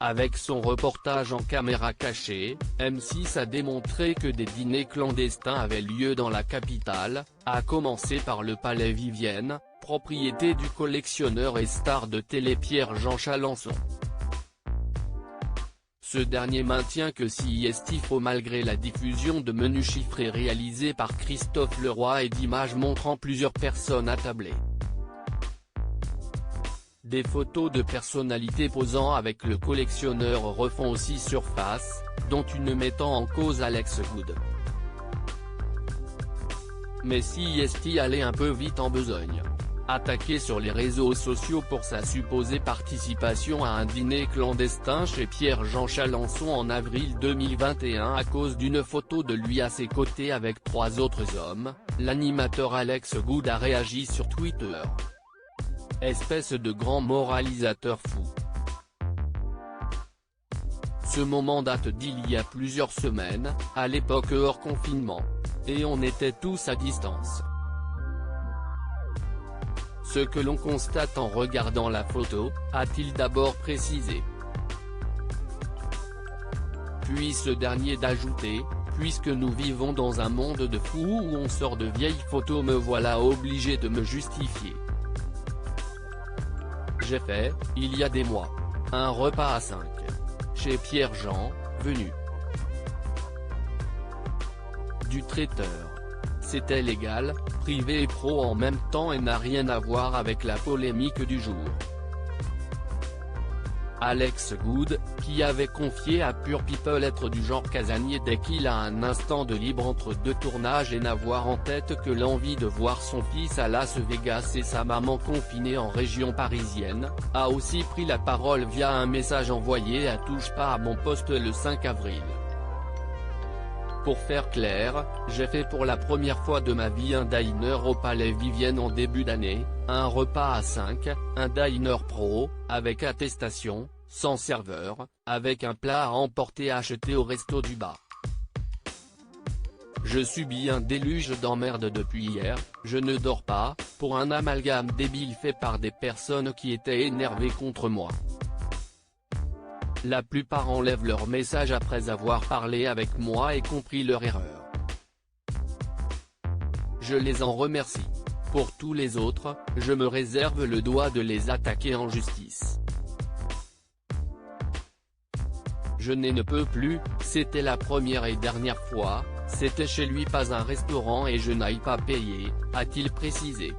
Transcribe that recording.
Avec son reportage en caméra cachée, M6 a démontré que des dîners clandestins avaient lieu dans la capitale, à commencer par le Palais Vivienne, propriété du collectionneur et star de télé Pierre-Jean Chalençon. Ce dernier maintient que CIST faux malgré la diffusion de menus chiffrés réalisés par Christophe Leroy et d'images montrant plusieurs personnes attablées. Des photos de personnalités posant avec le collectionneur refont aussi surface, dont une mettant en cause Alex Good. Mais CIST allait un peu vite en besogne. Attaqué sur les réseaux sociaux pour sa supposée participation à un dîner clandestin chez Pierre-Jean Chalençon en avril 2021 à cause d'une photo de lui à ses côtés avec 3 autres hommes, l'animateur Alex Good a réagi sur Twitter. Espèce de grand moralisateur fou. Ce moment date d'il y a plusieurs semaines, à l'époque hors confinement. Et on était tous à distance. Ce que l'on constate en regardant la photo, a-t-il d'abord précisé. Puis ce dernier d'ajouter, puisque nous vivons dans un monde de fous où on sort de vieilles photos, me voilà obligé de me justifier. J'ai fait, il y a des mois, un repas à 5. Chez Pierre-Jean, venu du traiteur. C'était légal, privé et pro en même temps et n'a rien à voir avec la polémique du jour. Alex Good, qui avait confié à Pure People être du genre casanier dès qu'il a un instant de libre entre deux tournages et n'avoir en tête que l'envie de voir son fils à Las Vegas et sa maman confinée en région parisienne, a aussi pris la parole via un message envoyé à Touche pas à mon poste le 5 avril. Pour faire clair, j'ai fait pour la première fois de ma vie un diner au Palais Vivienne en début d'année, un repas à 5, un diner pro, avec attestation, sans serveur, avec un plat à emporter acheté au resto du bas. Je subis un déluge d'emmerdes depuis hier, je ne dors pas, pour un amalgame débile fait par des personnes qui étaient énervées contre moi. La plupart enlèvent leur message après avoir parlé avec moi et compris leur erreur. Je les en remercie. Pour tous les autres, je me réserve le droit de les attaquer en justice. Je ne peux plus, c'était la première et dernière fois, c'était chez lui pas un restaurant et je n'aille pas payer, a-t-il précisé.